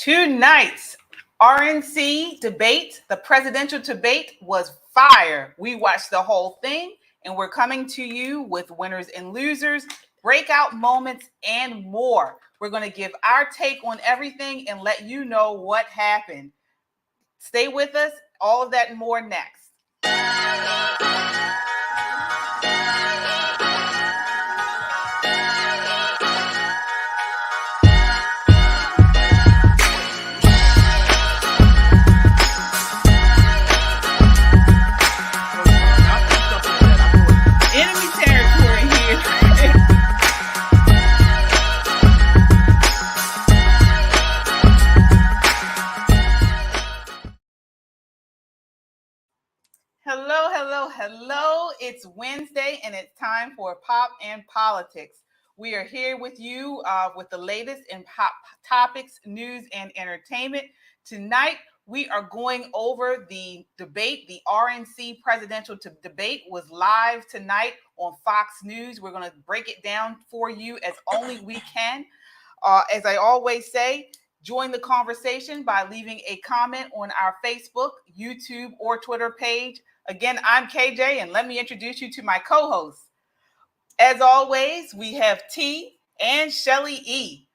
Tonight's RNC debate, the presidential debate, was fire. We watched the whole thing, and we're coming to you with winners and losers, breakout moments, and more. We're going to give our take on everything and let you know what happened. Stay with us. All of that and more next. Enemy territory here. Hello. It's Wednesday and it's time for Pop and Politics. We are here with you with the latest in pop topics, news, and entertainment. Tonight, we are going over the debate. The RNC presidential debate was live tonight on Fox News. We're going to break it down for you as only we can. As I always say, join the conversation by leaving a comment on our Facebook, YouTube, or Twitter page. Again, I'm KJ, and let me introduce you to my co-hosts. As always, we have T and Shelly E.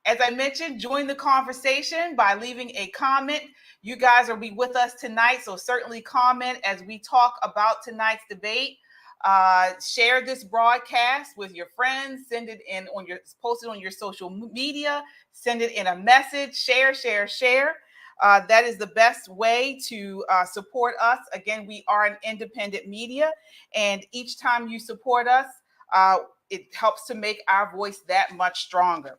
As I mentioned, join the conversation by leaving a comment. You guys will be with us tonight, so certainly comment as we talk about tonight's debate. Share this broadcast with your friends. Send it in on post it on your social media. Send it in a message. Share. That is the best way to support us. Again, we are an independent media, and each time you support us, it helps to make our voice that much stronger.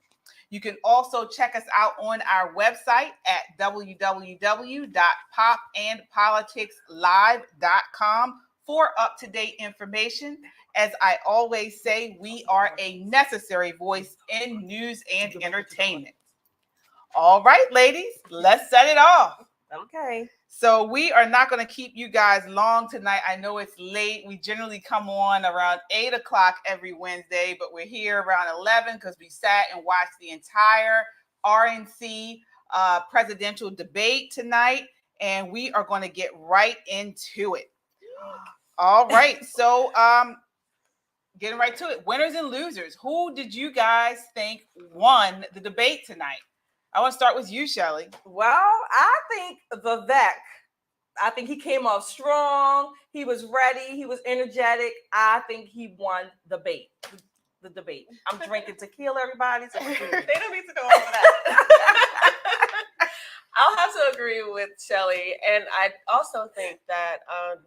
You can also check us out on our website at www.popandpoliticslive.com for up-to-date information. As I always say, we are a necessary voice in news and entertainment. All right, ladies, let's set it off. Okay. So we are not going to keep you guys long tonight. I know it's late. We generally come on around 8 o'clock every Wednesday, but we're here around 11 because we sat and watched the entire RNC presidential debate tonight, and we are going to get right into it. All right. So getting right to it. Winners and losers. Who did you guys think won the debate tonight? I want to start with you, Shelly. Well, I think Vivek. I think he came off strong. He was ready. He was energetic. I think he won the debate. I'm drinking tequila, everybody. So they don't need to know all of that. I'll have to agree with Shelly, and I also think that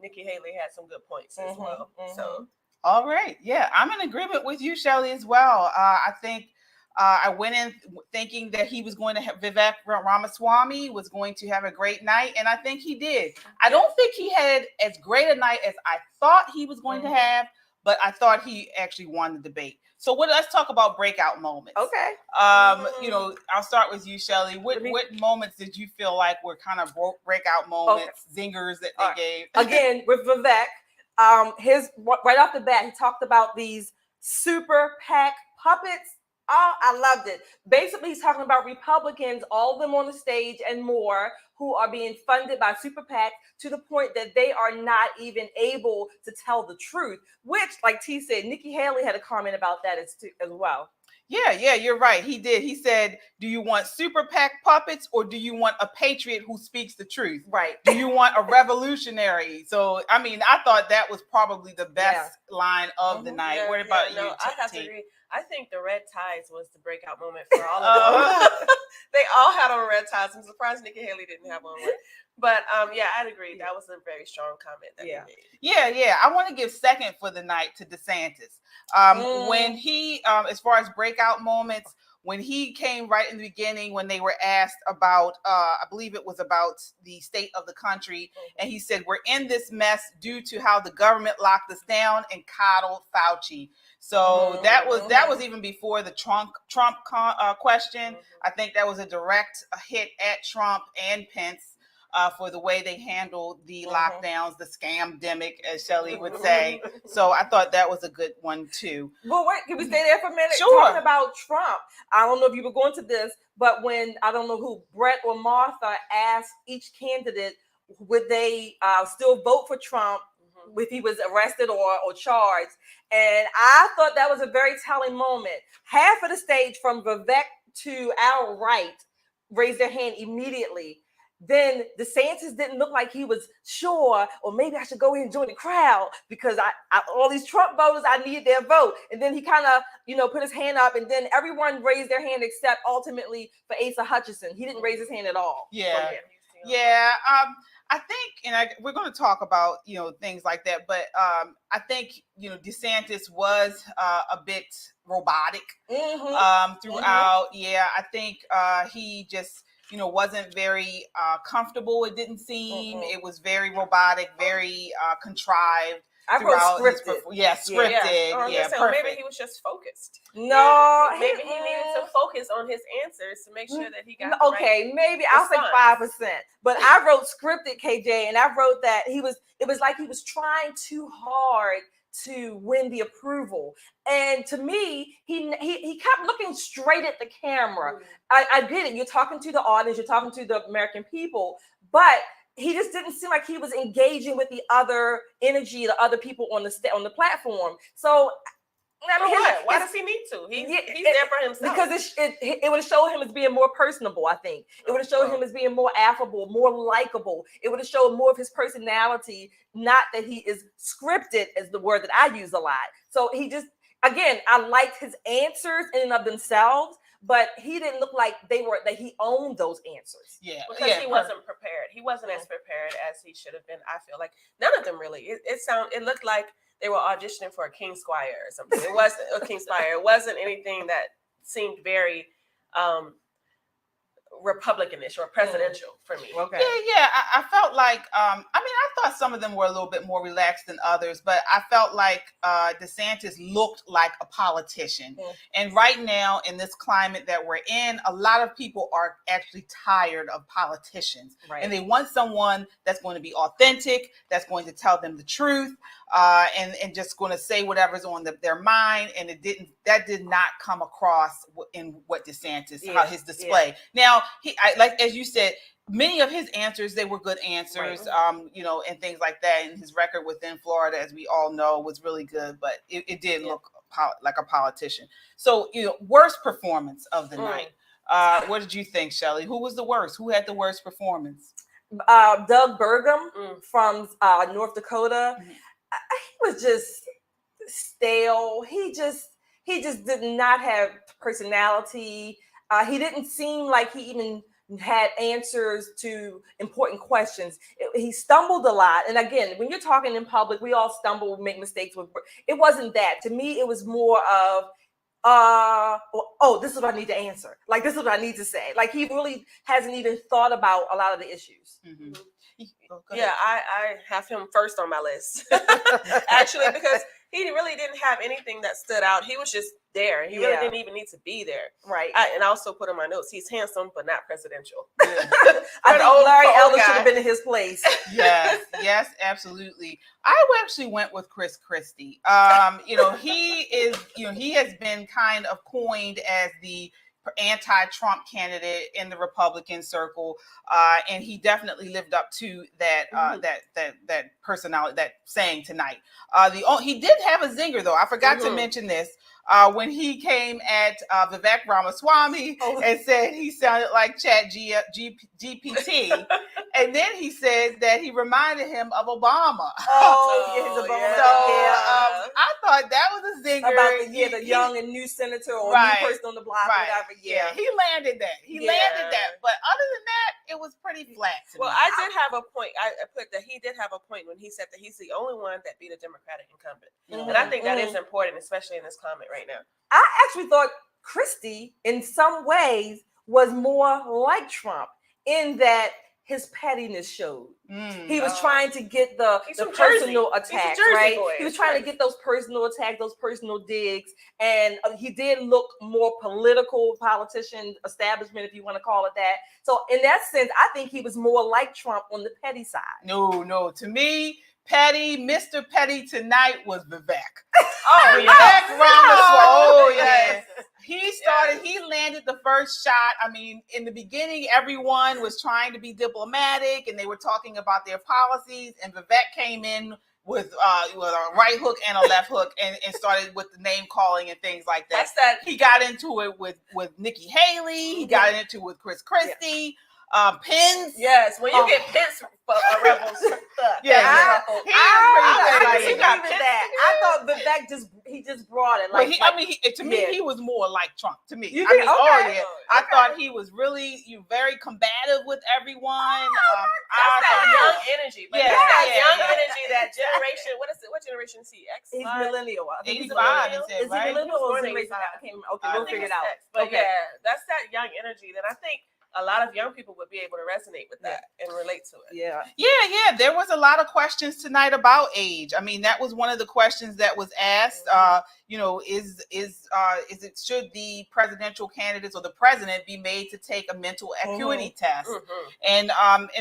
Nikki Haley had some good points as well. So, all right, yeah, I'm in agreement with you, Shelly, as well. I think. I went in thinking that he was going to have Vivek Ramaswamy was going to have a great night, and I think he did. I don't think he had as great a night as I thought he was going to have, but I thought he actually won the debate. So let's talk about breakout moments. Okay. You know, I'll start with you, Shelly. What moments did you feel like were kind of breakout moments, zingers that they gave? Again, with Vivek, his right off the bat, he talked about these super PAC puppets. Oh, I loved it. Basically, he's talking about Republicans, all of them on the stage and more, who are being funded by super PAC to the point that they are not even able to tell the truth, which, like T said, Nikki Haley had a comment about that as well. Yeah, you're right. He did. He said, do you want super PAC puppets or do you want a patriot who speaks the truth? Right. Do you want a revolutionary? So, I mean, I thought that was probably the best line of the night. What about you? I have to agree. I think the red ties was the breakout moment for all of them. They all had on red ties. I'm surprised Nikki Haley didn't have on one. But yeah, I'd agree. That was a very strong comment that he made. Yeah. I want to give second for the night to DeSantis. When he, as far as breakout moments, when he came right in the beginning, when they were asked about, I believe it was about the state of the country, and he said, we're in this mess due to how the government locked us down and coddled Fauci. So that was even before the Trump question. I think that was a direct hit at Trump and Pence. for the way they handled the lockdowns, the scamdemic, as Shelley would say. So I thought that was a good one too. Well, wait, can we stay there for a minute? Sure. Talking about Trump, I don't know if you were going to this, but when, I don't know who, Brett or Martha asked each candidate, would they still vote for Trump if he was arrested or charged? And I thought that was a very telling moment. Half of the stage from Vivek to our right raised their hand immediately. Then DeSantis didn't look like he was sure, or maybe I should go ahead and join the crowd because I all these Trump voters, I need their vote. And then he kind of, put his hand up, and then everyone raised their hand except ultimately for Asa Hutchinson. He didn't raise his hand at all. Yeah. I think, and we're going to talk about, things like that, but I think, DeSantis was a bit robotic throughout. Yeah, I think he just, wasn't very comfortable. It didn't seem. It was very robotic, very contrived. I wrote scripted. Scripted. Yeah, so perfect. maybe he was just focused. No, maybe he needed to focus on his answers to make sure that he got okay, maybe I'll say 5%. But I wrote scripted, KJ, and I wrote that it was like he was trying too hard to win the approval. And to me, he kept looking straight at the camera. I get it. You're talking to the audience, you're talking to the American people, but he just didn't seem like he was engaging with the other energy, the other people on the platform. So, why does he need to? He's there for himself. Because it would have showed him as being more personable, I think. It would have showed him as being more affable, more likable. It would have showed more of his personality, not that he is scripted, as the word that I use a lot. So he just, again, I liked his answers in and of themselves, but he didn't look like that he owned those answers. Yeah, because he wasn't prepared. He wasn't as prepared as he should have been. I feel like none of them really. It looked like they were auditioning for a King Squire or something. It wasn't a King Squire. It wasn't anything that seemed very Republicanish or presidential for me. Okay. Yeah. I felt like, I thought some of them were a little bit more relaxed than others, but I felt like DeSantis looked like a politician. And right now, in this climate that we're in, a lot of people are actually tired of politicians. Right. And they want someone that's going to be authentic, that's going to tell them the truth, and just going to say whatever's on their mind. And that did not come across in what DeSantis, his display. Now, like as you said, many of his answers, they were good answers, and things like that. And his record within Florida, as we all know, was really good, but it did look like a politician. So, worst performance of the night. What did you think, Shelley? Who was the worst? Who had the worst performance? Doug Burgum from North Dakota. He was just stale. He just did not have personality. He didn't seem like he even had answers to important questions. He stumbled a lot. And again, when you're talking in public, we all stumble, make mistakes. It wasn't that. To me, it was more of, this is what I need to answer. Like, this is what I need to say. Like, he really hasn't even thought about a lot of the issues. Yeah, I have him first on my list. Actually, because he really didn't have anything that stood out. He was just there. He really didn't even need to be there. Right. And I also put in my notes, he's handsome, but not presidential. I think Larry Elder should have been in his place. Yes, absolutely. I actually went with Chris Christie. He has been kind of coined as the anti-Trump candidate in the Republican circle, and he definitely lived up to that that personality, that saying tonight. He did have a zinger though. I forgot to mention this. When he came at Vivek Ramaswamy and said he sounded like Chat GPT, and then he said that he reminded him of Obama. I thought that was a zinger about the young and new senator or new person on the block, whatever. Yeah, he landed that. Landed that. But other than that, it was pretty flat. Well, I did have a point. I put that he did have a point when he said that he's the only one that beat a Democratic incumbent, and I think that is important, especially in this climate right now. I actually thought Christie, in some ways, was more like Trump in that his pettiness showed. Mm. He was trying to get the from personal Jersey. He's a attacks, Jersey right? boy. He was trying to get those personal attacks, those personal digs, and he did look more politician establishment, if you want to call it that. So in that sense, I think he was more like Trump on the petty side. No. To me, Mr. Petty tonight was Vivek. Oh, Vivek Ramaswamy. Oh, yes. yeah. He landed the first shot. I mean, in the beginning, everyone was trying to be diplomatic and they were talking about their policies. And Vivek came in with a right hook and a left hook and started with the name calling and things like that. He got into it with Nikki Haley. He got into it with Chris Christie. Pence. Yes, when you get Pence rebels stuck. Yeah. I disagree with that. I thought Vivek just brought it. Like, to me, he was more like Trump. To me, you think, I thought he was really very combative with everyone. That's that young energy. But that young energy, that generation. What is it? What generation is he? X? He's millennial. 85. Is he millennial or generation? Okay, we'll figure it out. But yeah, that's that young energy that I think a lot of young people would be able to resonate with that and relate to it. Yeah. There was a lot of questions tonight about age. I mean, that was one of the questions that was asked. Should the presidential candidates or the president be made to take a mental acuity test? And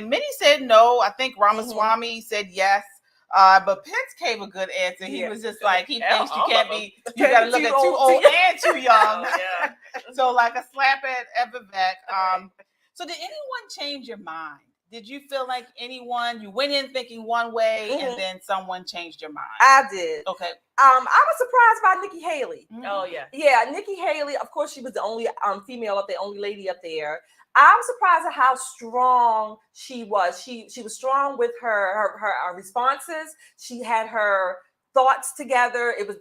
many said no. I think Ramaswamy said yes. But Pence gave a good answer. He was just like, he thinks you can't be, you got to look at too old and too young. So like a slap at Vivek. So did anyone change your mind? Did you feel like you went in thinking one way and then someone changed your mind? I did. Okay. I was surprised by Nikki Haley. Oh yeah. Yeah, Nikki Haley, of course, she was the only female up there, only lady up there. I was surprised at how strong she was. She was strong with her responses. She had her thoughts together. It was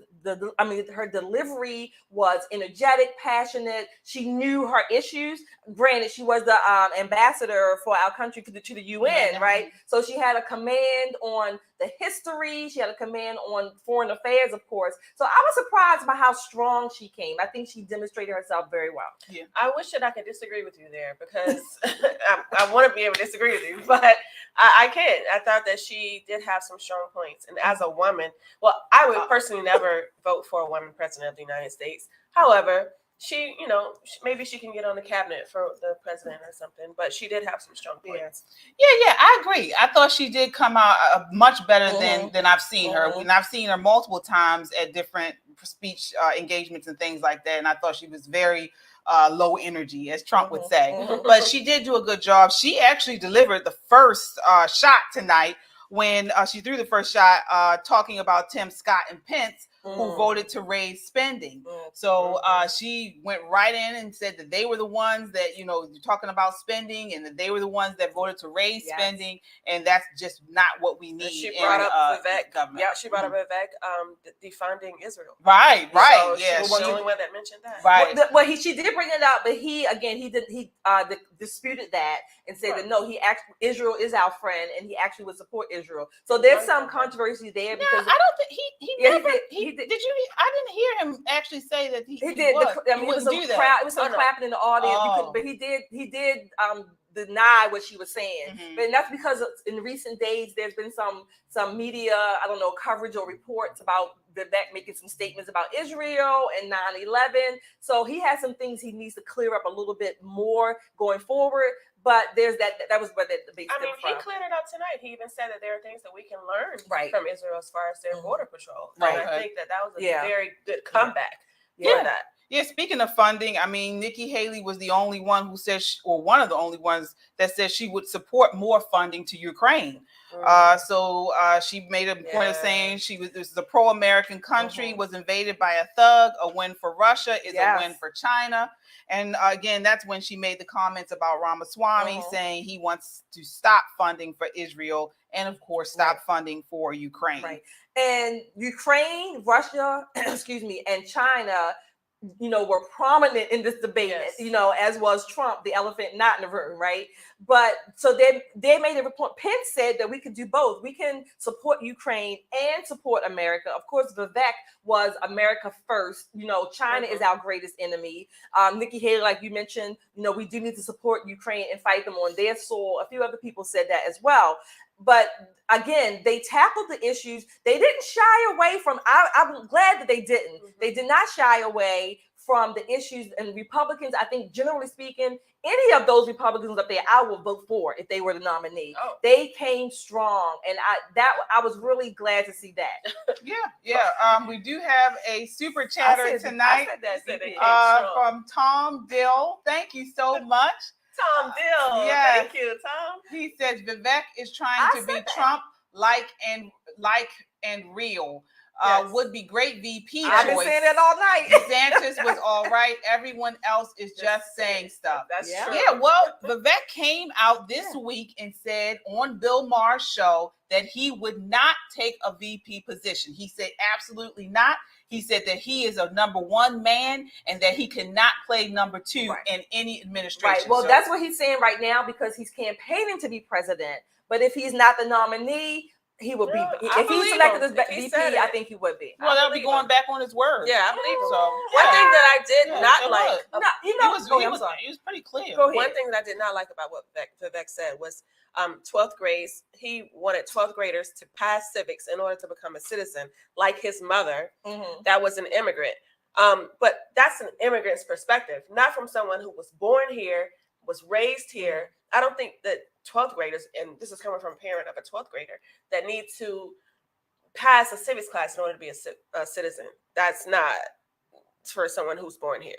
her delivery was energetic, passionate. She knew her issues. Granted, she was the ambassador for our country to the UN, right? So she had a command on the history. She had a command on foreign affairs, of course. So I was surprised by how strong she came. I think she demonstrated herself very well. Yeah. I wish that I could disagree with you there because I want to be able to disagree with you, but I can't. I thought that she did have some strong points. And as a woman, well, I would personally never vote for a woman president of the United States. However, she, maybe she can get on the cabinet for the president or something, but she did have some strong points. Yeah, I agree. I thought she did come out much better than I've seen her. And I've seen her multiple times at different speech engagements and things like that. And I thought she was very low energy, as Trump would say. But she did do a good job. She actually delivered the first shot tonight when she threw the first shot talking about Tim Scott and Pence, who voted to raise spending. So she went right in and said that they were the ones that, you're talking about spending and that they were the ones that voted to raise spending. And that's just not what we need. She brought up Vivek. Government. Yeah, she brought up Vivek defunding Israel. Right. So yeah. She was the only one that mentioned that. Right. She did bring it up, but he disputed that and said that no, Israel is our friend and he actually would support Israel. So there's some controversy there because I don't think he did you? I didn't hear him actually say that he did. It was some crowd. It was some clapping in the audience, but he did deny what she was saying. But that's because in recent days there's been some media, coverage or reports about Vivek making some statements about Israel and 9/11. So he has some things he needs to clear up a little bit more going forward. But there's that was where the debate stemmed from. He cleared it up tonight. He even said that there are things that we can learn from Israel as far as their border patrol. And I think that was a very good comeback for that. Yeah, speaking of funding, I mean, Nikki Haley was the only one who said, or one of the only ones that said she would support more funding to Ukraine. So she made a point of saying this is a pro-American country, was invaded by a thug. A win for Russia is a win for China. And again, that's when she made the comments about Ramaswamy saying he wants to stop funding for Israel and, of course, stop funding for Ukraine. Right. And Ukraine, Russia, and China were prominent in this debate, Yes. as was Trump, the elephant not in the room, right? But so they made a report. Pence said that we could do both. We can support Ukraine and support America. Of course, Vivek was America first. China is our greatest enemy. Nikki Haley, like you mentioned, we do need to support Ukraine and fight them on their soil. A few other people said that as well. But again, they tackled the issues. They didn't shy away from, I'm glad that they didn't. They did not shy away from the issues. And Republicans, I think, generally speaking, any of those Republicans up there, I will vote for if they were the nominee. Oh. They came strong. And I was really glad to see that. Yeah. We do have a super chatter tonight I said that from Tom Dill. Thank you so much. Tom Dill. Yes. Thank you, Tom. He says Vivek is trying to be Trump like and real. Would be great VP I've been choice. saying that all night. DeSantis was all right. Everyone else is just saying stuff. That's true. Yeah, well, Vivek came out this week and said on Bill Maher's show that he would not take a VP position. He said absolutely not. He said that he is a number one man and that he cannot play number two in any administration. Right. Well, that's what he's saying right now because he's campaigning to be president. But if he's not the nominee, he will be. If he's selected as VP, I think he would be. Well, that'll be going back on his word. Yeah, I believe so. One thing that I did not like. He was pretty clear. One thing that I did not like about what Vivek said was 12th grades. He wanted 12th graders to pass civics in order to become a citizen, like his mother. That was an immigrant. But that's an immigrant's perspective, not from someone who was born here, was raised here. I don't think that 12th graders, and this is coming from a parent of a 12th grader, that need to pass a civics class in order to be a citizen. That's not for someone who's born here.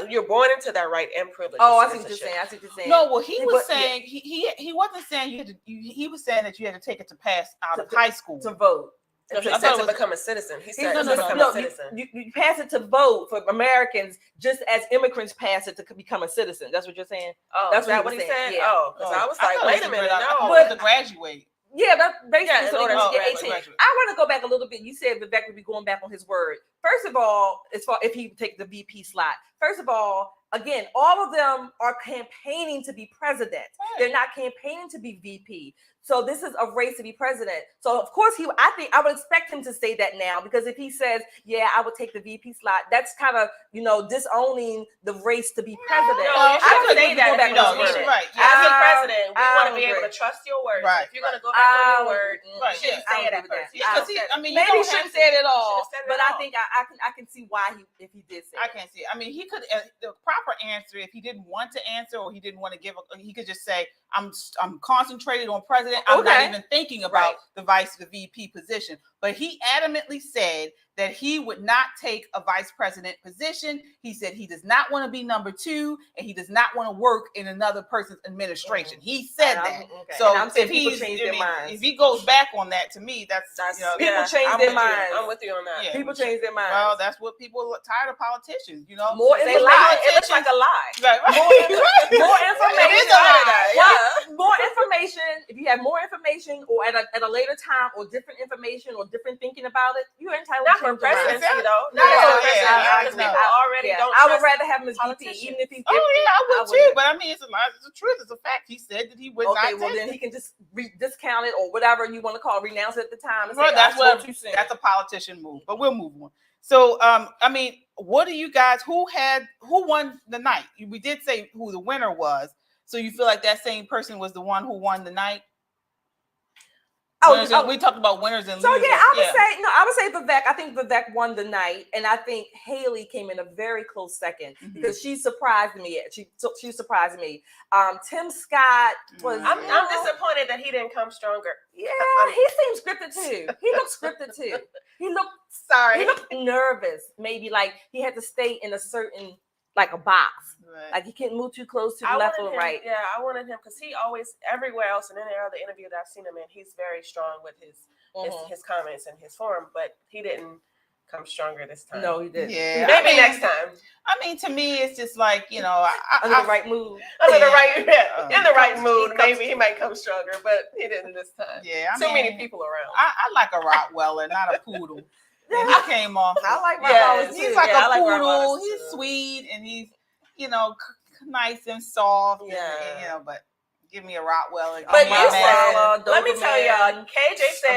You're born into that right and privilege. Oh, I see what you're saying. No, well, he was saying he wasn't saying you had to. He was saying that you had to take it to pass out of high school to vote. No, he said to become a citizen. He said to become a citizen. You pass it to vote for Americans just as immigrants pass it to become a citizen. That's what you're saying? Oh, that's what he said? Yeah. Oh, because I was like, wait a minute, no. But to graduate. Yeah, that's basically in order to get 18. I want to go back a little bit. You said Vivek would be going back on his word. First of all, as far if he takes the VP slot, first of all, again, all of them are campaigning to be president. Right. They're not campaigning to be VP. So this is a race to be president. So of course I would expect him to say that now, because if he says, yeah, I would take the VP slot, that's kind of, disowning the race to be president. No, you shouldn't say that. Right. As a president, we want to be able to trust your word. Right. If you're going to go back on your word, you shouldn't say it at first. Maybe he shouldn't say it at all, but I think I can see why if he did say it. I can see it. I mean, he could, the proper answer, if he didn't want to answer or he didn't want to give, he could just say, I'm concentrated on president. I'm not even thinking about the VP position. But he adamantly said that he would not take a vice president position. He said he does not want to be number two, and he does not want to work in another person's administration. He said that. So if he goes back on that, to me, that's people change their minds. I'm with you on that. Yeah. People change their minds. Well, that's what people are tired of politicians. More they lie. It looks like a lie. More information. More information. If you have more information, or at a later time, or different information, or different thinking about it, you're entitled not to for presidency, though. Because people already don't. I would rather have him as VP, even if he's. I would too. But I mean, it's a lie. It's the truth. It's a fact. He said that he would not. Okay, well then he can just discount it or whatever you want to call it, renounce it at the time. And say, that's a politician move. But we'll move on. So, I mean, what do you guys? Who won the night? We did say who the winner was. So you feel like that same person was the one who won the night? We talked about winners and losers. So I would say Vivek. I think Vivek won the night, and I think Haley came in a very close second because she surprised me. She surprised me. Tim Scott was. I'm disappointed that he didn't come stronger. Yeah, he seemed scripted too. He looked scripted too. He looked nervous. Maybe like he had to stay in a certain a box. Right. Like he can't move too close to the left or right. Yeah, I wanted him because he always, everywhere else in any other interview that I've seen him in, he's very strong with his comments and his form, but he didn't come stronger this time. No, he didn't. Yeah, maybe next time. I mean, to me, it's just like, under the right mood. In the right mood, maybe he might come stronger, but he didn't this time. Yeah, too many people around. I like a Rottweiler, not a poodle. And he came off. I like Yes. Rottweilers He's too. like Yeah, I a like poodle. Rottweilers He's too. sweet and he's, nice and soft. Yeah. And, but give me a Rottweiler. But give me you a said, Mastiff. let me tell y'all,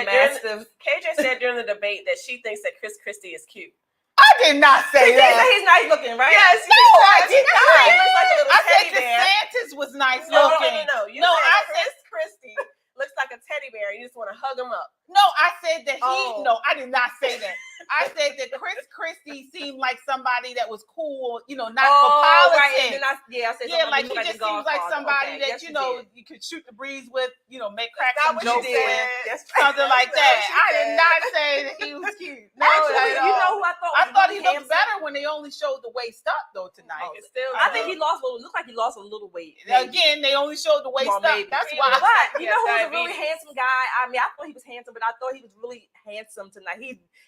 Mastiff. KJ said during the debate that she thinks that Chris Christie is cute. I did not say He that. said he's nice looking, right? Yes, No, I did He not. looks like a little I said teddy bear. DeSantis was nice No. looking. You No, said I Chris Christie looks like a teddy bear. You just want to hug him up. No, I said that Oh. No, I did not say that. I said that Chris Christie seemed like somebody that was cool, not for politics. Right. And then I said Yeah, like he something just the seems like Godfather. somebody Okay, that yes, you could shoot the breeze with, make crack That's some not what jokes you with, said. something like That's that. not what I you did said. not say that he was cute. No, Actually, not at you all. know who I thought? I thought he really looked handsome? better when they only showed the waist up though tonight. It's still I think he lost. Looked like he lost a little weight. Again, they only showed the waist Well, up. maybe. That's He why. looks like But he you know has who's a really diabetes. handsome guy? I mean, I thought he was handsome, but I thought he was really handsome tonight.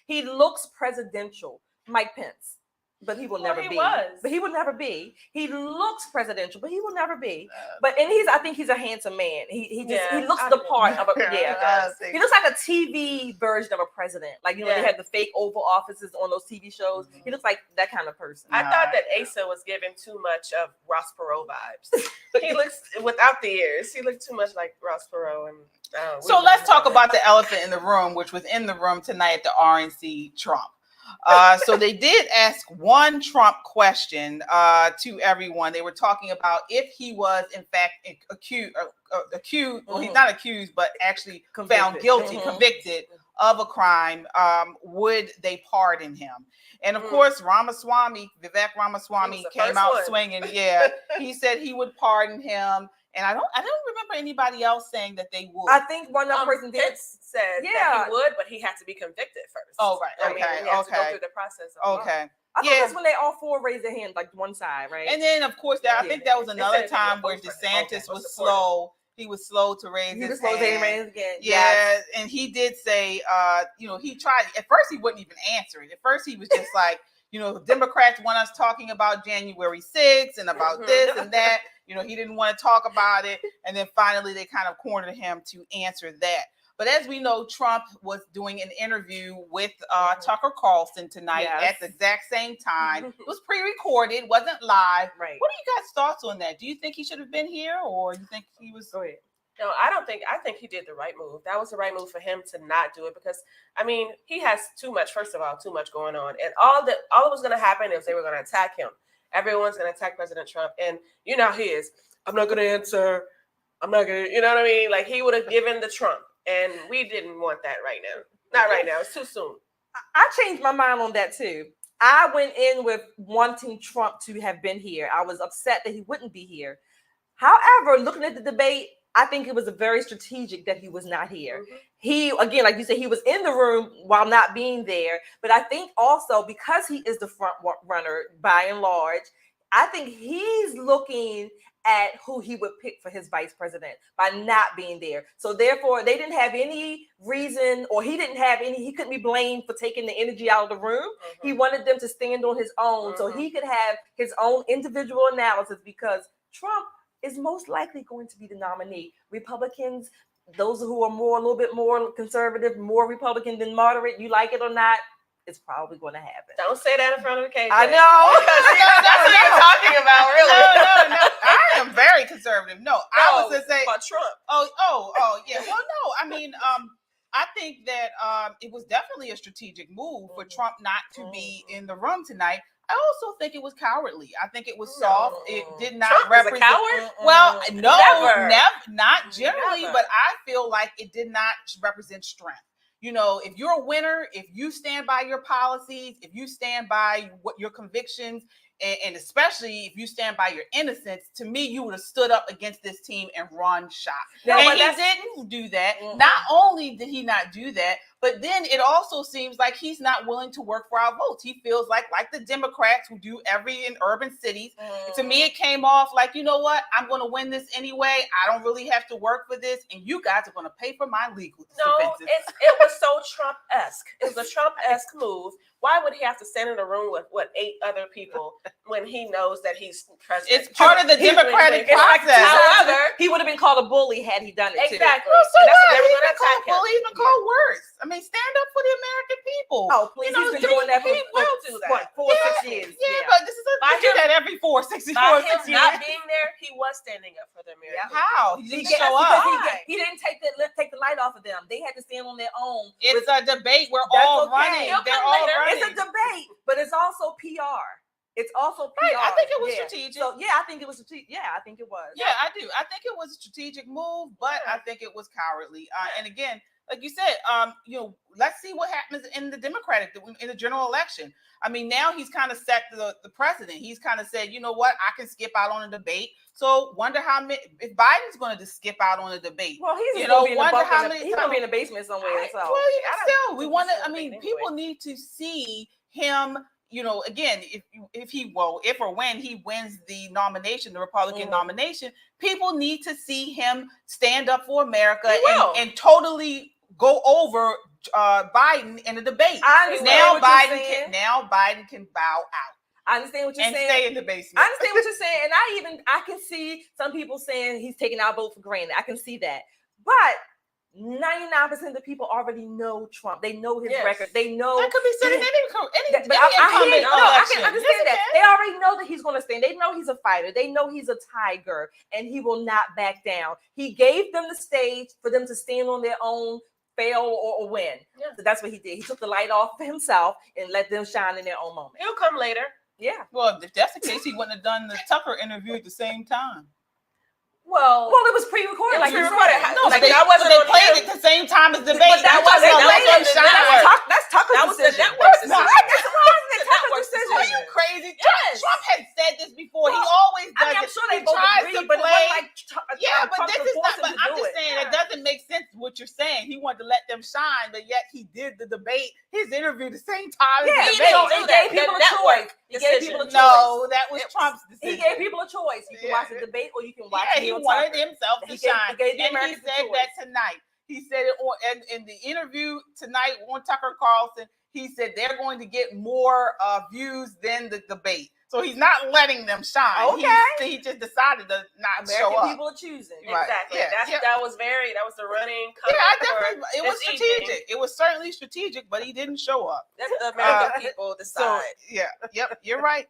He looks presidential. Mike Pence. But he will never he be. was. But he will never be. He looks presidential, but he will never be. I think he's a handsome man. He looks I the agree. part of a Yeah, He looks like a TV version of a president. Like they Yeah. have the fake Oval Offices on those TV shows. He looks like that kind of person. I thought that Asa was giving too much of Ross Perot vibes. He looks without the ears. He looked too much like Ross Perot. And So let's talk about the elephant in the room, which was in the room tonight at the RNC Trump. So they did ask one Trump question to everyone. They were talking about if he was in fact accused. Well, he's not accused, but actually found guilty, convicted of a crime. Would they pardon him? And of course, Vivek Ramaswamy came out swinging. Yeah, he said he would pardon him. And I don't remember anybody else saying that they would. I think one other person did. said that he would, but he had to be convicted first. Oh, right. I mean, he has to go through the process. Okay. I thought that's when they all four raised their hand, like one side, right? And then, of course, I think that was another time where DeSantis was slow. He was slow to raise his hand. Yeah, and he did say, he tried. At first, he wouldn't even answer it. At first, he was just like, Democrats want us talking about January 6th and about this and that. He didn't want to talk about it. And then finally, they kind of cornered him to answer that. But as we know, Trump was doing an interview with Tucker Carlson tonight at the exact same time. It was pre-recorded, wasn't live. Right. What are you guys' thoughts on that? Do you think he should have been here, or you think he was? Go ahead. No, I think he did the right move. That was the right move for him to not do it because, I mean, he has too much going on. And all that was going to happen is they were going to attack him. Everyone's going to attack President Trump. And you know how he is. I'm not going to answer. I'm not going to, you know what I mean? Like he would have given the Trump. And we didn't want that right now. Not right now. It's too soon. I changed my mind on that too. I went in with wanting Trump to have been here. I was upset that he wouldn't be here. However, looking at the debate, I think it was very strategic that he was not here. Mm-hmm. He, again, like you said, he was in the room while not being there. But I think also because he is the front runner by and large, I think he's looking at who he would pick for his vice president by not being there. So therefore, they didn't have any reason, or he couldn't be blamed for taking the energy out of the room. Mm-hmm. He wanted them to stand on his own so he could have his own individual analysis because Trump is most likely going to be the nominee. Republicans, those who are a little bit more conservative, more Republican than moderate, you like it or not, it's probably going to happen. Don't say that in front of the KJ. I know. That's what you're talking about, really. No. I am very conservative. No, I was to say about Trump. Oh, yeah. Well, no, I mean, I think that it was definitely a strategic move for Trump not to be in the room tonight. I also think it was cowardly. I think it was soft. It did not Trump represent. Is a coward? Well, no, never, not generally, never. but I feel like it did not represent strength. If you're a winner, if you stand by your policies, if you stand by what your convictions, and especially if you stand by your innocence, to me, you would have stood up against this team and run shot. No, and he didn't do that. Not only did he not do that, but then it also seems like he's not willing to work for our votes. He feels like the Democrats who do in urban cities. To me, it came off like, you know what? I'm going to win this anyway. I don't really have to work for this. And you guys are going to pay for my legal defenses. It was so Trump-esque. It was a Trump-esque move. Why would he have to stand in a room with 8 other people when he knows that he's president? It's part of the Democratic process. However, he would have been called a bully had he done it exactly. too. Well, so that's what? what they were He's going to been called attack him. bully. He's been called worse. I mean, stand up for the American people. Oh, please, he's been doing that for he will do that. what, 4 or 6 years. Yeah, but this is By we do him- that every 4, 6 By him years. not being there, he was standing up for the American people. How? He He didn't show because up. he didn't take the light off of them. They had to stand on their own. It's a debate. We're That's all okay. running. He'll They're come all later. running. It's a debate, but it's also PR. It's also PR. Right, I think it was Yeah. strategic. So yeah, I think it was strategic. Yeah, I think it was. Yeah, I do. I think it was a strategic move, but I think it was cowardly. And again, like you said, let's see what happens in the general election. I mean, now he's kind of set the precedent. He's kind of said, you know what, I can skip out on a debate. So wonder how many if Biden's going to just skip out on a debate. Well, he's You going know, to be in the wonder bunker. how many He's going to be in the basement somewhere. So Well, even still, we think want he's to. I gonna mean, debate people anyway. need to see him. Again, if or when he wins the nomination, the Republican nomination, people need to see him stand up for America and totally go over Biden in a debate. Now Biden can bow out. I understand what you're and saying. stay in the basement. I understand what you're saying, and I can see some people saying he's taking our vote for granted. I can see that, but 99% of the people already know Trump. They know his record. They know that could be said in any but I can understand Yes, that. They already know that he's going to stand. They know he's a fighter. They know he's a tiger, and he will not back down. He gave them the stage for them to stand on their own, fail or win. Yeah. So that's what he did. He took the light off for himself and let them shine in their own moment. He'll come later. Yeah. Well, if that's the case, he wouldn't have done the Tucker interview at the same time. Well, it was pre-recorded. It was Like you pre-recorded. said. No, Like, they I wasn't they on played him. it at the same time as the But debate. that wasn't the the network. That's Tucker's that was the decision. network's No, decision. That's The Tucker's network's decision. Are you crazy? Yes. Trump has said this before. He Well, always does I mean, I'm it. sure He they both tries agree, to but it play. wasn't like Yeah, but Trump this was is not. forcing But to I'm do just it. saying it doesn't make sense what you're saying. He wanted to let them shine, but yet he did the debate, his interview, the same time as Yeah, the he debate. didn't he do gave that. people The a choice. network He gave decision. people a choice. No, that was It was- Trump's He decision. gave people a choice. You can watch the debate or you can watch Yeah, he Neil wanted Tucker. himself to He gave- shine. he gave the And he Americans a said choice. that tonight. He said it in the interview tonight on Tucker Carlson. He said they're going to get more views than the debate. So he's not letting them shine. Okay. He just decided to not show American up. people are choosing. Right. Exactly. Yeah. That was the running Yeah, comment I for definitely. It was this strategic. evening. It was certainly strategic, but he didn't show up. Let the American people So decide. yep, you're right.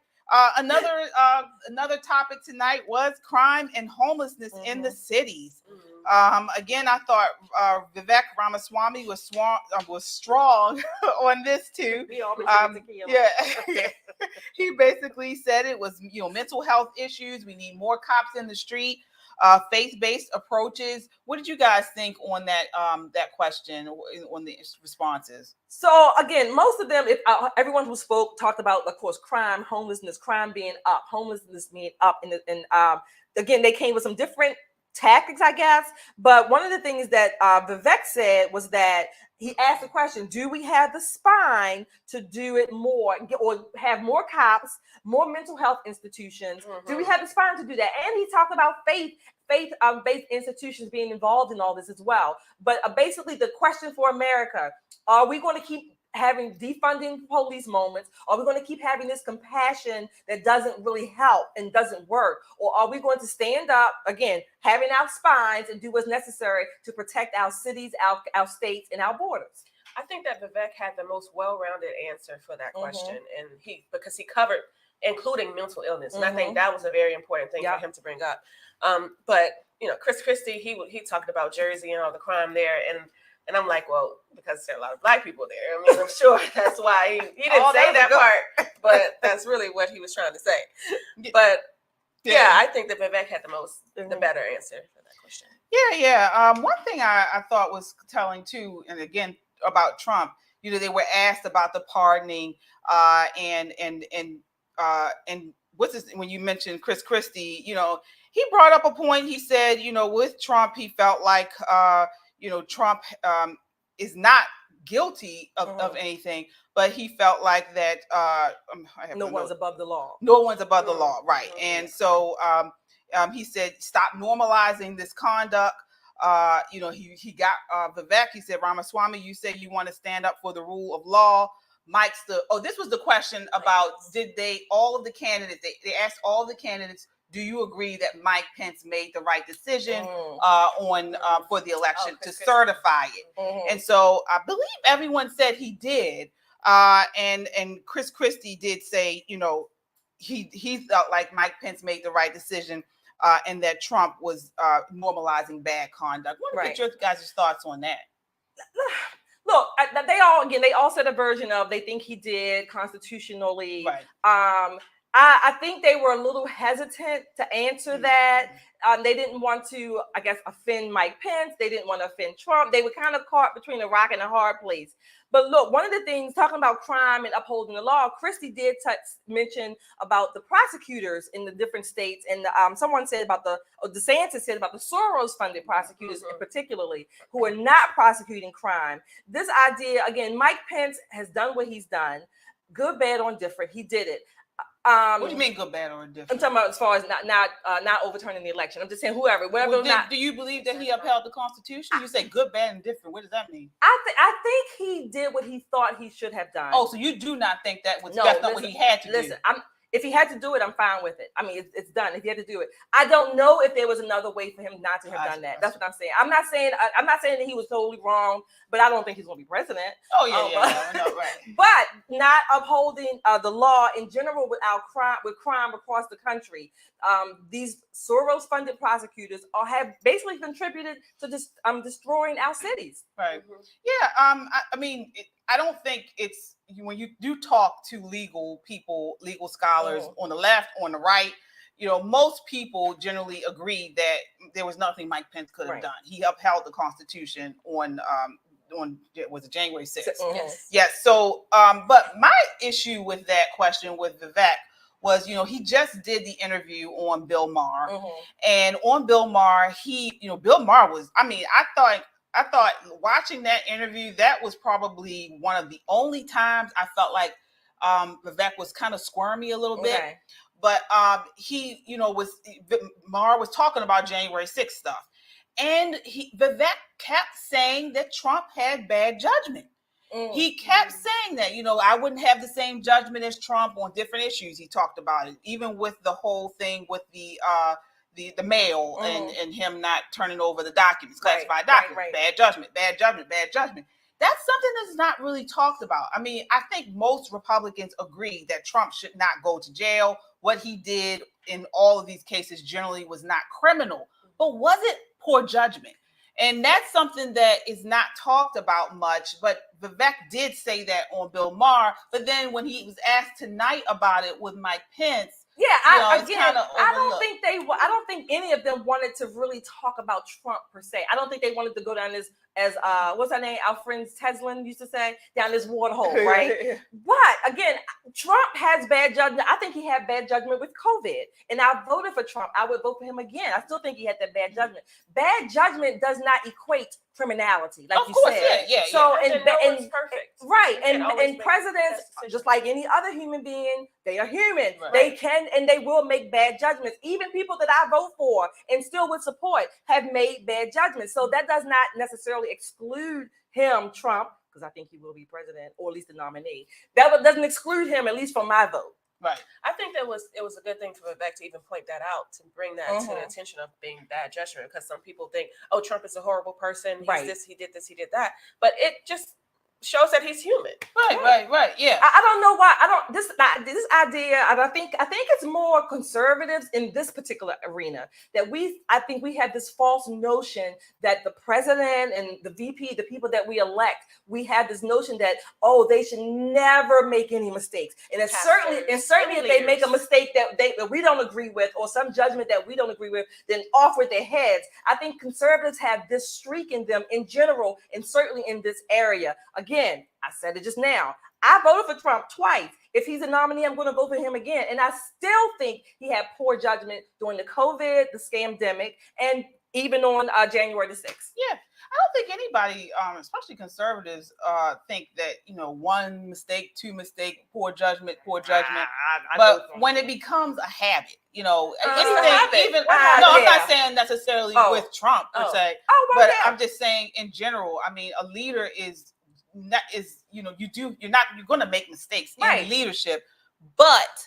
Another topic tonight was crime and homelessness in the cities. Again, I thought Vivek Ramaswamy was strong on this too. We always tequila. Yeah, he basically said it was mental health issues. We need more cops in the street. Faith-based approaches. What did you guys think on that question, on the responses? So again, most of them, everyone who spoke talked about, of course, crime, homelessness, crime being up, homelessness being up, and again, they came with some different tactics, I guess. But one of the things that Vivek said was that he asked the question, do we have the spine to do it more or have more cops, more mental health institutions? Do we have the spine to do that? And he talked about faith-based institutions being involved in all this as well. But basically the question for America, are we going to keep having defunding police moments? Are we going to keep having this compassion that doesn't really help and doesn't work? Or are we going to stand up, again, having our spines and do what's necessary to protect our cities, our states, and our borders? I think that Vivek had the most well-rounded answer for that question, and because he covered including mental illness, and I think that was a very important thing for him to bring up. But Chris Christie, he talked about Jersey and all the crime there, and I'm like, well, because there are a lot of Black people there. I mean, I'm sure that's why he didn't say that part, but that's really what he was trying to say. But yeah, I think that Vivek had the better answer for that question. Yeah. One thing I thought was telling too, and again about Trump, they were asked about the pardoning, and what's this, when you mentioned Chris Christie, he brought up a point. He said, with Trump, he felt like Trump is not guilty of anything, but he felt like that no one's above the law. No one's above the law, right? And so he said, stop normalizing this conduct. He got Vivek. He said, Ramaswamy, you say you want to stand up for the rule of law. This was the question about, did they asked all the candidates, do you agree that Mike Pence made the right decision for the election to certify it? And so I believe everyone said he did. And Chris Christie did say, he felt like Mike Pence made the right decision, and that Trump was normalizing bad conduct. What are your guys' thoughts on that? Look, they all said a version of they think he did constitutionally. Right. I think they were a little hesitant to answer that. They didn't want to, I guess, offend Mike Pence. They didn't want to offend Trump. They were kind of caught between a rock and a hard place. But look, one of the things, talking about crime and upholding the law, Christie did mention about the prosecutors in the different states. And someone said about DeSantis said about the Soros-funded prosecutors particularly, who are not prosecuting crime. This idea, again, Mike Pence has done what he's done. Good, bad, or indifferent. He did it. What do you mean good, bad, or indifferent? I'm talking about as far as not overturning the election. I'm just saying whatever. Do you believe that he upheld the Constitution? You say good, bad, and different. What does that mean? I think he did what he thought he should have done. Oh, so you do not think that's not what he had to do? If he had to do it, I'm fine with it. I mean, it's done. If he had to do it, I don't know if there was another way for him not to have done that. That's what I'm saying. I'm not saying that he was totally wrong, but I don't think he's going to be president. Oh yeah, right. But not upholding the law in general with crime across the country. These Soros-funded prosecutors have basically contributed to destroying our cities. Right. Yeah. I mean, I don't think it's when you do talk to legal people, legal scholars on the left, on the right, most people generally agree that there was nothing Mike Pence could have done. He upheld the Constitution on was it January 6th? Yes. So, but my issue with that question with Vivek was, he just did the interview on Bill Maher, and on Bill Maher, Bill Maher was, I thought watching that interview, that was probably one of the only times I felt like Vivek was kind of squirmy a little bit. But Maher was talking about January 6th stuff. And Vivek kept saying that Trump had bad judgment. He kept saying that, I wouldn't have the same judgment as Trump on different issues. He talked about it, even with the whole thing with the mail and him not turning over the documents, classified documents, bad judgment. That's something that's not really talked about. I mean, I think most Republicans agree that Trump should not go to jail. What he did in all of these cases generally was not criminal, but was it poor judgment? And that's something that is not talked about much, but Vivek did say that on Bill Maher. But then when he was asked tonight about it with Mike Pence, I don't think any of them wanted to really talk about Trump per se. I don't think they wanted to go down this, as what's her name? Our friend Teslin used to say, down this waterhole, right? But again, Trump has bad judgment. I think he had bad judgment with COVID, and I voted for Trump. I would vote for him again. I still think he had that bad judgment. Bad judgment does not equate criminality, like you said. So and perfect, right? And presidents, just like any other human being, they are human. Right. They can and they will make bad judgments. Even people that I vote for and still would support have made bad judgments. So that does not necessarily exclude him, Trump, because I think he will be president, or at least the nominee. That doesn't exclude him, at least from my vote. Right. I think it was a good thing for Vivek to even point that out, to bring that to the attention of being bad judgment, because some people think, oh, Trump is a horrible person. He's this, he did this, he did that. But it just shows that he's human. Right. Yeah. I don't know why. This idea, and I think it's more conservatives in this particular arena that I think we have this false notion that the president and the VP, the people that we elect, we have this notion that, they should never make any mistakes. And it's certainly if they make a mistake that we don't agree with, or some judgment that we don't agree with, then off with their heads. I think conservatives have this streak in them in general, and certainly in this area. Again, I said it just now. I voted for Trump twice. If he's a nominee, I'm going to vote for him again. And I still think he had poor judgment during the COVID, the scamdemic, and even on January the 6th. Yeah. I don't think anybody, especially conservatives, think that, one mistake, two mistake, poor judgment. But when it becomes a habit, anything, I'm not saying necessarily with Trump per se, but I'm just saying in general. I mean, a leader you're going to make mistakes in leadership, but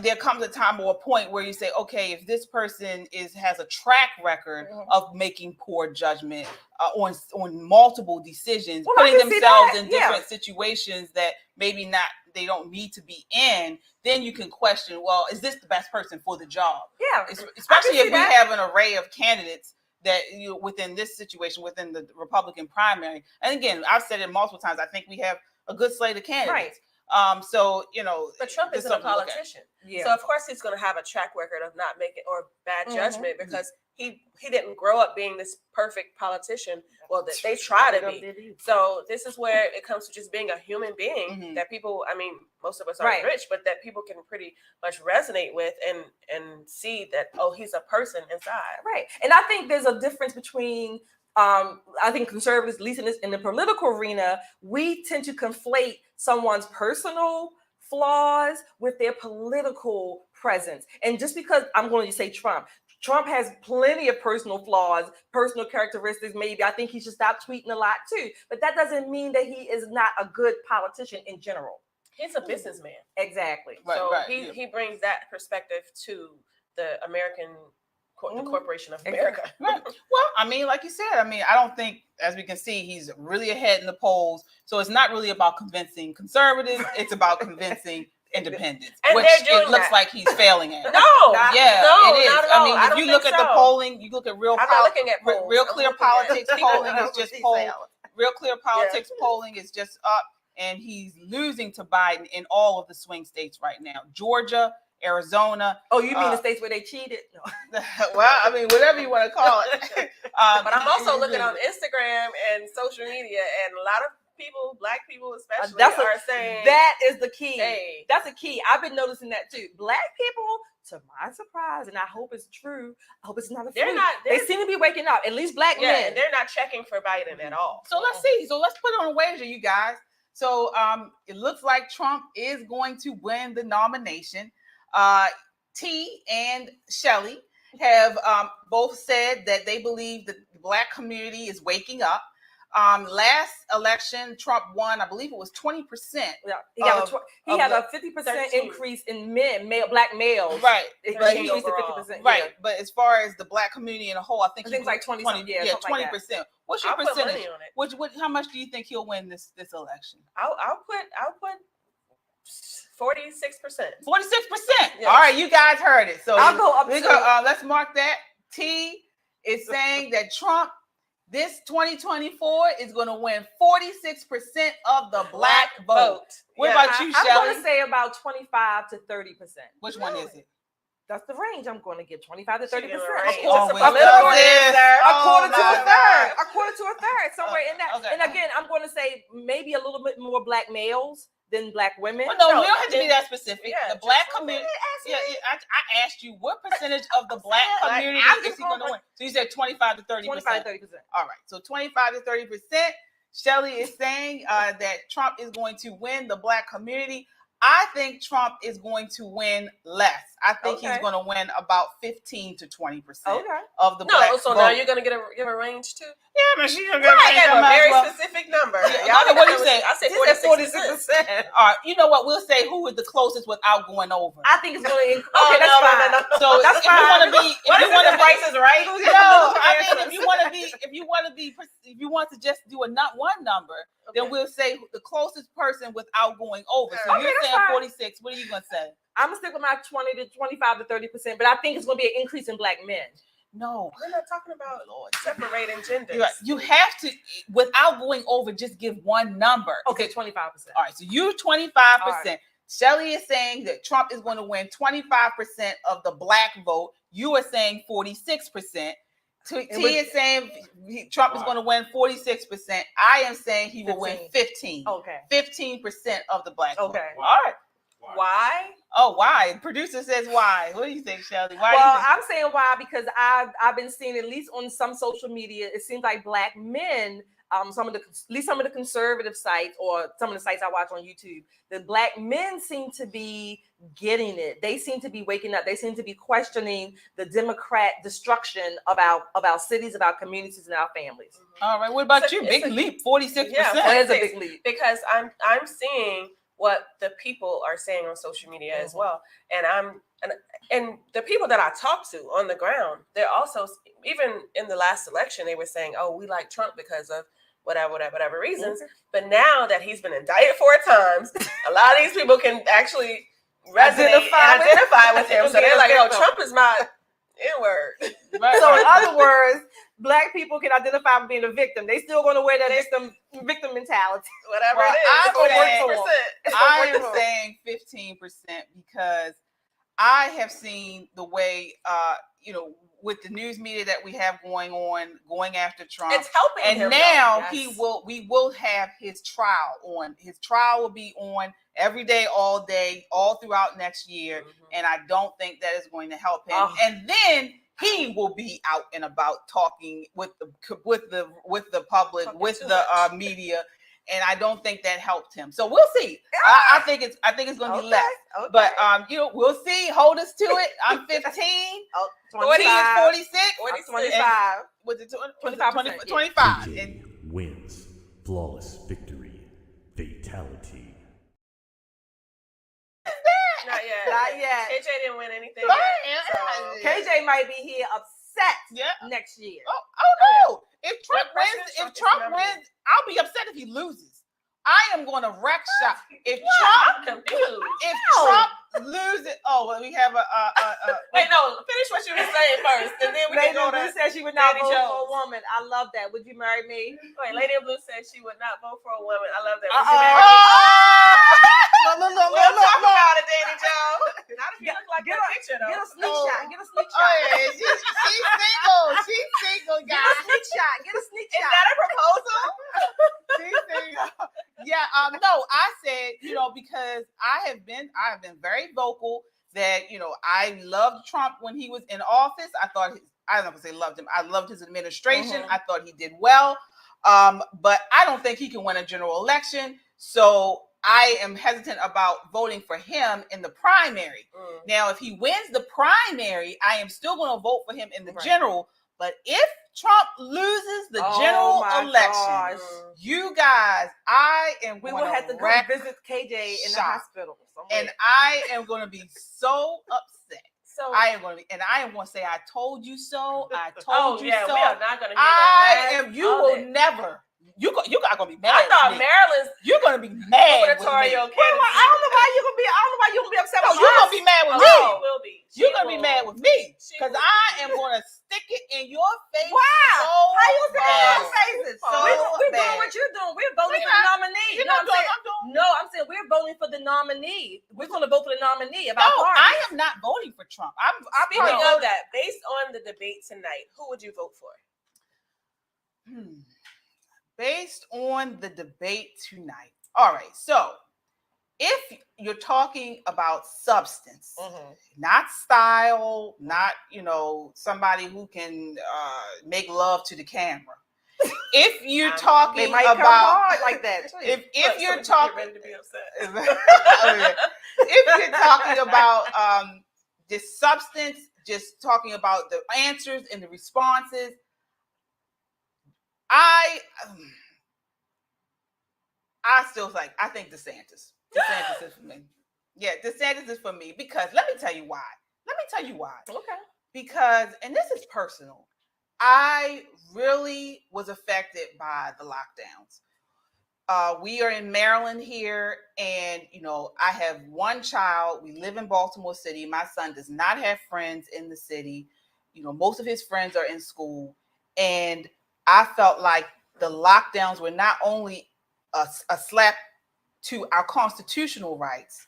there comes a time or a point where you say, okay, if this person has a track record of making poor judgment on multiple decisions, putting themselves in different situations that maybe they don't need to be in, then you can question, well, is this the best person for the job? Yeah, especially if we have an array of candidates that within this situation, within the Republican primary. And again, I've said it multiple times. I think we have a good slate of candidates. So but Trump isn't a politician, so of course he's going to have a track record of not making or bad judgment because he didn't grow up being this perfect politician. Well, they try to be. So this is where it comes to just being a human being that people, I mean, most of us aren't rich, but that people can pretty much resonate with and see that, oh, he's a person inside. Right. And I think there's a difference between I think conservatives, at least in the political arena, we tend to conflate someone's personal flaws with their political presence. And just because I'm going to say Trump has plenty of personal flaws, personal characteristics. Maybe I think he should stop tweeting a lot too. But that doesn't mean that he is not a good politician in general. He's a businessman. Exactly. So he brings that perspective to the American the Corporation of America. Right. Well, I mean, like you said, I don't think, as we can see, he's really ahead in the polls. So it's not really about convincing conservatives. It's about convincing independents, and which it looks like he's failing at. No, it is. Not at all. If you look at the polling, you look at Real Clear Politics polling is just Real Clear Politics polling is just up, and he's losing to Biden in all of the swing states right now. Georgia, Arizona. Oh, you mean the states where they cheated? No. Well, I mean, whatever you want to call it. But I'm also looking on Instagram and social media, and a lot of people, Black people especially, are saying that is the key. Hey. That's a key. I've been noticing that too. Black people, to my surprise, and I hope it's true. I hope it's not a fluke. They seem to be waking up. At least Black men. And they're not checking for Biden at all. So let's see. So let's put on a wager, you guys. So it looks like Trump is going to win the nomination. T and Shelley have both said that they believe that the Black community is waking up. Last election, Trump won, I believe it was 20%. Yeah, he had a 50% increase in Black males. Right. He increased to 50%. Right. But as far as the Black community in a whole, I think it's like 20%. 20%. What's your percentage? How much do you think he'll win this election? I'll put 46%. 46%. Yes. All right, you guys heard it. So I'll go up to let's mark that. T is saying that Trump this 2024 is going to win 46% of the Black vote. What about you, Shelley? I'm going to say about 25 to 30%. Which one is it? That's the range I'm going to give, 25 to 30%. A quarter to a third, somewhere in that. Okay. And again, I'm going to say maybe a little bit more Black males than Black women. Well, no, we don't have to be that specific. Yeah, the Black community. I asked you what percentage of the Black community is he going to win? So you said 25 to 30%. 25 to 30%. All right, so 25 to 30%. Shelley is saying that Trump is going to win the Black community. I think Trump is going to win less. I think he's going to win about 15 to 20% of the Black vote. So now you're going to give a range too? Yeah, but she's going to get a very specific number. What do you say? I say 46%. All right, you know what? We'll say who is the closest without going over. I think it's going to increase. Okay, that's fine. No. So that's if you want to be, if you want to price is right. No, I mean if you want to just do a not one number, then we'll say the closest person without going over. So you're saying 46. What are you going to say? I'm going to stick with my 25 to 30%, but I think it's going to be an increase in Black men. No, we're not talking about separating genders. Right. You have to, without going over, just give one number. Okay, 25%. All right, so you're 25%. Right. Shelley is saying that Trump is going to win 25% of the Black vote. You are saying 46%. T is saying Trump is going to win 46%. I am saying he will win 15. Okay. 15% of the Black vote. Okay. All right. Why? Oh, why? The producer says why. What do you think, Shelley? Why? Well, I'm saying why because I've been seeing, at least on some social media, it seems like Black men, some of the conservative sites or some of the sites I watch on YouTube, the Black men seem to be getting it. They seem to be waking up. They seem to be questioning the Democrat destruction of our cities, of our communities, and our families. All right. What about you? Big leap, 46%. Yeah, that is a big leap because I'm seeing what the people are saying on social media as well. And the people that I talk to on the ground, they're also, even in the last election, they were saying, oh, we like Trump because of whatever reasons. But now that he's been indicted 4 times, a lot of these people can actually identify with him. So they're like, oh, Trump is my N-word. So in other words, Black people can identify with being a victim. They still going to wear that victim mentality. Whatever it is. I am saying 15% because I have seen the way, with the news media that we have going after Trump. It's helping and him. And now yes. we will have his trial on. His trial will be on every day, all day, all throughout next year. And I don't think that is going to help him. And then he will be out and about talking with the public, with the media. And I don't think that helped him. So we'll see. I think it's going to be less. Okay. But we'll see. Hold us to it. I'm 15. 40 is 46. 25. Was it 25? And wins. Flawless victory. Fatality. Not yet. KJ didn't win anything. So KJ might be here upset next year. Oh no! If Trump wins, I'll be upset if he loses. I am going to wreck shop. If Trump loses, we have a. Wait, no. Finish what you were saying first, and then we can go to. Lady Blue said she would not vote for a woman. I love that. Would you marry me? Wait, Lady Blue said she would not vote for a woman. I love that. Would you marry me? We'll talk about it, Danny Joe. Not if you look like that picture, though. Get a sneak shot. Get a sneak shot. Oh, yeah. She's single. She's single, guys. Get a sneak shot. Get a sneak shot. Is that a proposal? She's single. Yeah. No, I said, because I have been very vocal that, I loved Trump when he was in office. I don't know if I say loved him. I loved his administration. I thought he did well. But I don't think he can win a general election. So I am hesitant about voting for him in the primary. Now, if he wins the primary, I am still going to vote for him in the general. But if Trump loses the general election, you guys, we will have to go visit KJ in the hospital. And I am going to be so upset. I am going to say, I told you so. I told you so. We are not going to hear that. You will never. You're not gonna be mad. I thought Maryland's. You're gonna be mad. Gubernatorial candidate. I don't know why you're gonna be upset. No, you're gonna be mad with me. Will be. You're gonna be mad with me because I am gonna stick it in your face. Wow! How you say our faces? We're doing what you're doing. We're voting for the nominee. I'm saying we're voting for the nominee. We're gonna vote for the nominee. I am not voting for Trump. Speaking of that, based on the debate tonight, who would you vote for? Based on the debate tonight. All right. So if you're talking about substance, not style, not, somebody who can make love to the camera. If you're talking about hard like that, if you're talking ready to be upset. If you're talking about this substance, just talking about the answers and the responses, I think DeSantis. DeSantis is for me. Yeah, DeSantis is for me because let me tell you why. Okay. Because, and this is personal, I really was affected by the lockdowns. We are in Maryland here, and I have one child. We live in Baltimore City. My son does not have friends in the city. Most of his friends are in school, and I felt like the lockdowns were not only a slap to our constitutional rights,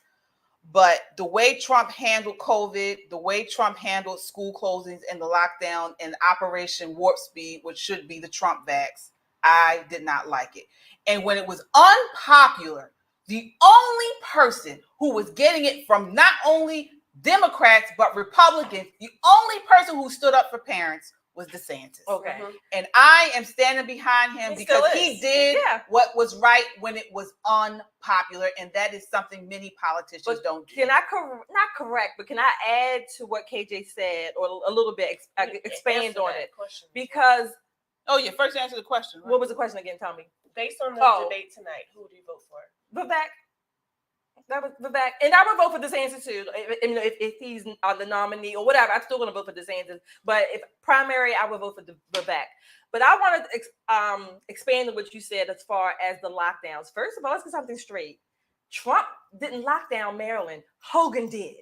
but the way Trump handled COVID, the way Trump handled school closings and the lockdown and Operation Warp Speed, which should be the Trump vax, I did not like it. And when it was unpopular, the only person who was getting it from not only Democrats, but Republicans, the only person who stood up for parents was DeSantis. Okay. And I am standing behind him because he did what was right when it was unpopular. And that is something many politicians don't do. Can I, not correct, but can I add to what KJ said or a little bit, expand on it? Because. Oh, yeah. First answer the question. Right? What was the question again? Tell me. Based on the debate tonight, who do you vote for? Vivek. That was Vivek, and I would vote for DeSantis too. If he's the nominee or whatever, I'm still going to vote for DeSantis. But if primary, I would vote for Vivek. But I want to expand on what you said as far as the lockdowns. First of all, let's get something straight. Trump didn't lock down Maryland. Hogan did.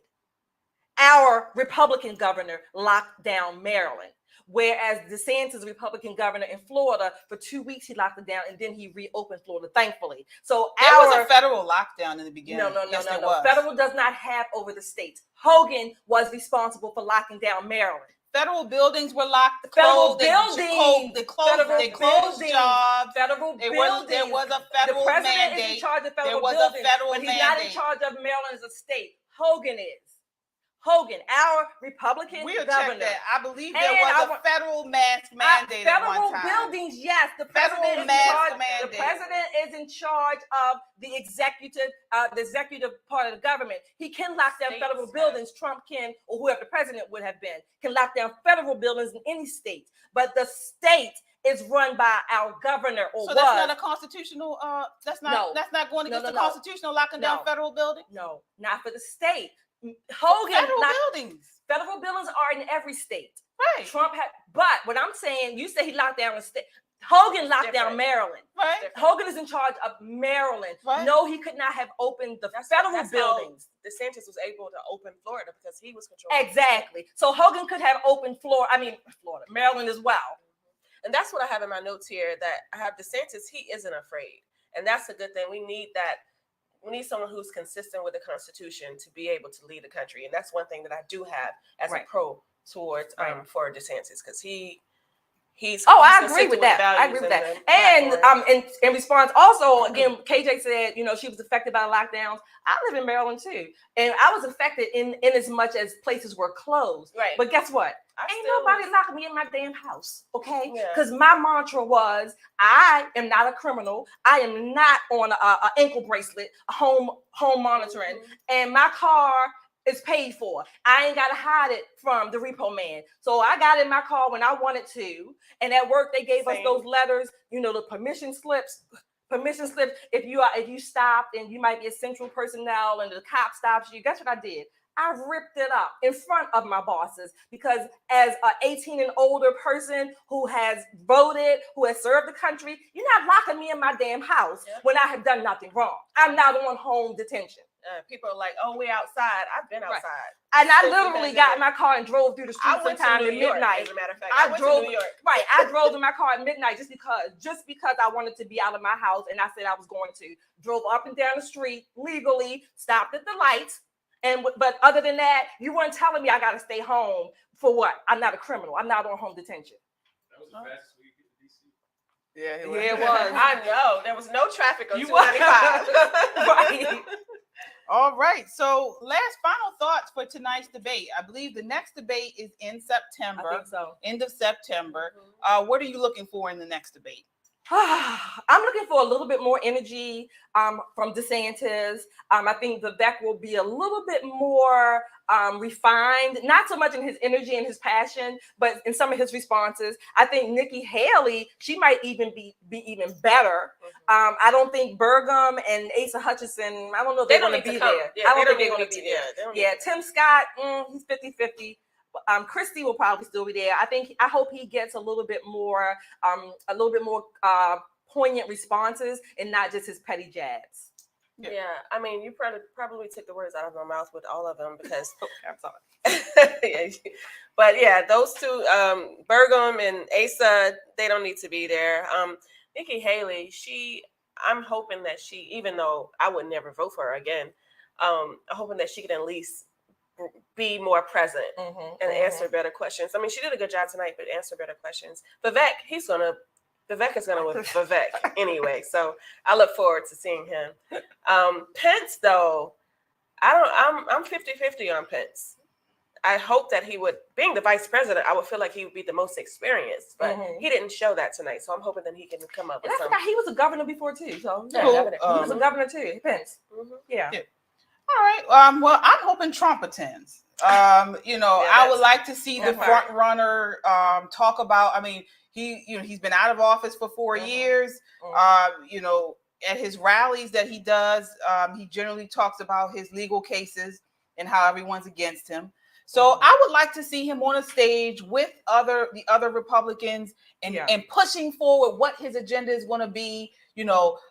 Our Republican governor locked down Maryland. Whereas DeSantis, Republican governor in Florida, for 2 weeks he locked it down, and then he reopened Florida, thankfully. So there was a federal lockdown in the beginning. No. Was. Federal does not have over the states. Hogan was responsible for locking down Maryland. Federal buildings were locked. They closed buildings. They closed jobs. Federal There buildings. was a federal the president mandate. is in charge of federal there was buildings, a federal but he's mandate. not in charge of Maryland as a state. Hogan is. Hogan, our Republican We'll governor. check that. I believe there was a federal mask mandate at one federal time. buildings, yes. The Federal president is in mask charge. mandate. The president is in charge of the executive part of the government. He can lock down States, federal buildings. Trump can, or whoever the president would have been, can lock down federal buildings in any state. But the state is run by our governor, or so that's not a constitutional. That's not going against the constitutional locking down federal buildings. No, not for the state. Hogan, federal buildings are in every state. Right. Trump had, but what I'm saying, you say he locked down a state. Hogan locked down Maryland. Right. Hogan is in charge of Maryland. Right. No, he could not have opened the federal buildings. DeSantis was able to open Florida because he was controlling. Exactly. So Hogan could have opened Maryland as well. And that's what I have in my notes here, that I have DeSantis, he isn't afraid. And that's a good thing. We need that. We need someone who's consistent with the Constitution to be able to lead the country. And that's one thing that I do have as a pro towards for DeSantis, because he's I agree with that. I agree with that. And in response, also, again, KJ said, she was affected by lockdowns. I live in Maryland too. And I was affected in as much as places were closed. Right. But guess what? Ain't nobody locking me in my damn house, okay? Because my mantra was, I am not a criminal. I am not on a ankle bracelet, home monitoring, and my car is paid for. I ain't got to hide it from the repo man. So I got in my car when I wanted to, and at work they gave us those letters, the permission slips. If you stopped and you might be essential personnel and the cop stops you, guess what I did? I ripped it up in front of my bosses, because as an 18 and older person who has voted, who has served the country, you're not locking me in my damn house when I have done nothing wrong. I'm not on home detention. People are like, "Oh, we're outside." I've been outside, and I literally got in my car and drove through the street sometime at midnight. As a matter of fact, I drove to New York. Right, I drove in my car at midnight just because I wanted to be out of my house, and I said I was going to. Drove up and down the street legally, stopped at the lights. But other than that, you weren't telling me I got to stay home for what? I'm not a criminal. I'm not on home detention. That was the fastest way to get to DC. Yeah, it was. I know. There was no traffic on 295. Right. All right. So final thoughts for tonight's debate. I believe the next debate is in September. I think so. End of September. What are you looking for in the next debate? I'm looking for a little bit more energy from DeSantis. I think Vivek will be a little bit more refined, not so much in his energy and his passion, but in some of his responses. I think Nikki Haley, she might even be even better. I don't think Burgum and Asa Hutchinson, I don't know if they're going to be there. Yeah, I don't think they're going to be there. Yeah, Tim Scott, he's 50-50. Christie will probably still be there. I hope he gets a little bit more poignant responses and not just his petty jabs. Yeah, I mean, you probably took the words out of my mouth with all of them, because I'm sorry. But yeah, those two, Burgum and Asa, they don't need to be there. Nikki Haley, I'm hoping that she, even though I would never vote for her again, I'm hoping that she can at least be more present and answer better questions. I mean, she did a good job tonight, but answer better questions. Vivek is gonna with Vivek anyway, so I look forward to seeing him. Pence, though, I'm 50-50 on Pence. I hope that he would, being the vice president, I would feel like he would be the most experienced, but he didn't show that tonight, so I'm hoping that he can come up with something. He was a governor before too, so he was a governor too. Pence, yeah. All right. Well, I'm hoping Trump attends. I would like to see the front runner talk about. I mean, he's been out of office for 4 years. at his rallies that he does, he generally talks about his legal cases and how everyone's against him. So I would like to see him on a stage with the other Republicans and pushing forward what his agenda is going to be,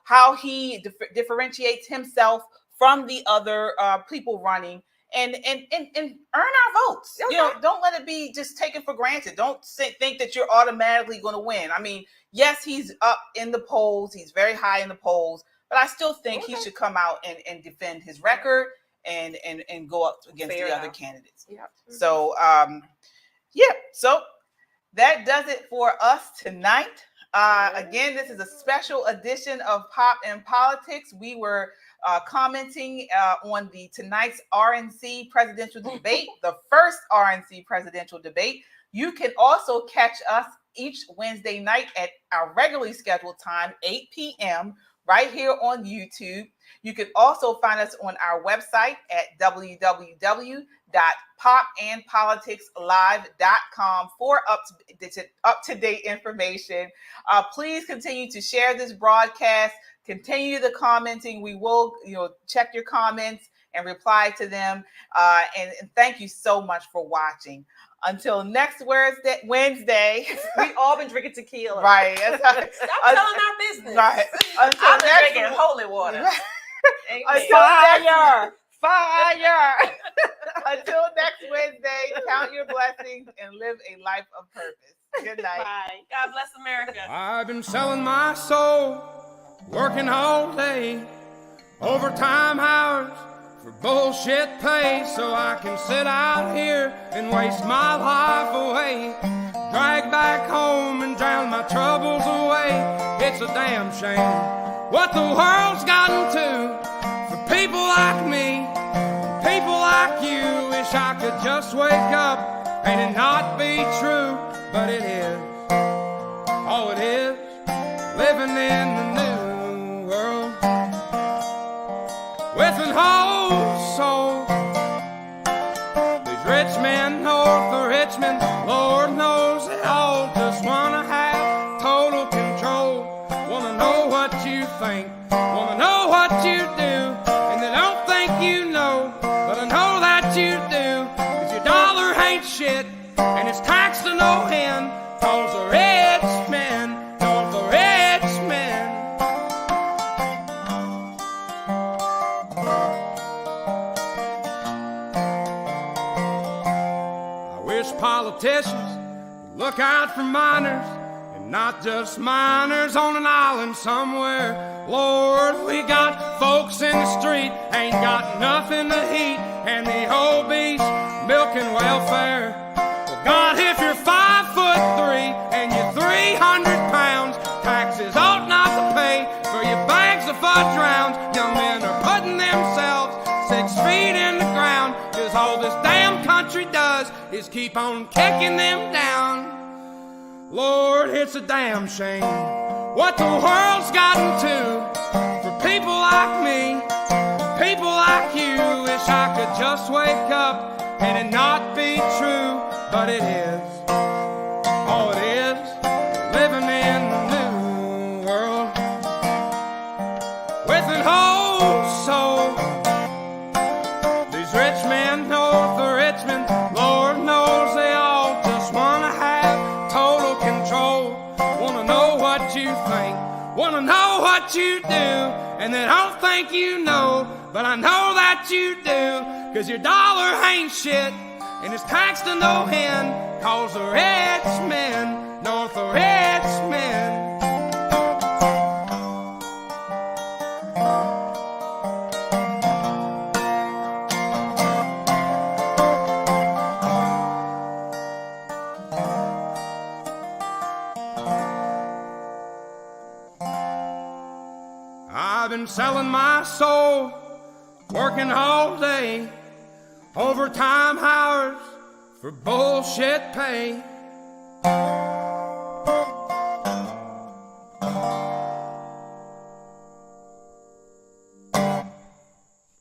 how he differentiates himself from the other people running and earn our votes. Okay. Don't let it be just taken for granted. Don't think that you're automatically going to win. I mean, yes, he's up in the polls. He's very high in the polls, but I still think he should come out and defend his record and go up against the other candidates. Yep. So, so that does it for us tonight. Again, this is a special edition of Pop and Politics. We were commenting on tonight's RNC presidential debate, the first RNC presidential debate. You can also catch us each Wednesday night at our regularly scheduled time, 8 p.m., right here on YouTube. You can also find us on our website at www.popandpoliticslive.com for up-to-date information. Please continue to share this broadcast. Continue the commenting. We will, check your comments and reply to them. And thank you so much for watching. Until next Wednesday. We all been drinking tequila. Right. Stop telling our business. Right. Until I've been next drinking holy water. Fire. Until next Wednesday, count your blessings and live a life of purpose. Good night. Bye. God bless America. I've been selling my soul, working all day, overtime hours for bullshit pay, so I can sit out here and waste my life away, drag back home and drown my troubles away. It's a damn shame what the world's gotten to for people like me, people like you. Wish I could just wake up and it not be true, but it is. Oh, it is living in the new world with an whole soul. These rich men north of Richmond, Lord knows they all just wanna have total control. Wanna know what you think, wanna know what you do, and they don't think you know, but I know that you do. 'Cause your dollar ain't shit, and it's taxed to no end. 'Cause the rich men, 'cause the rich men. I wish politicians would look out for minors, and not just minors on an island somewhere. Lord, we got folks in the street, ain't got nothing to eat, and the obese milking welfare. Well, God, if you're 5'3" and you're 300 pounds, taxes ought not to pay for your bags of fudge rounds. Young men are putting themselves 6 feet in the ground, 'cause all this damn country does is keep on kicking them down. Lord, it's a damn shame what the world's gotten to for people like me, people like you. Wish I could just wake up and it not be true, but it is. Oh, it is living in the new world with an whole soul. These rich men north of Richmond, Lord knows they all just wanna have total control. Wanna know what you think, wanna know what you do, and they don't think you know, but I know that you do. 'Cause your dollar ain't shit, and it's taxed to no end. 'Cause the rich men, north of rich men. I've been selling my soul, working all day, overtime hours for bullshit pay.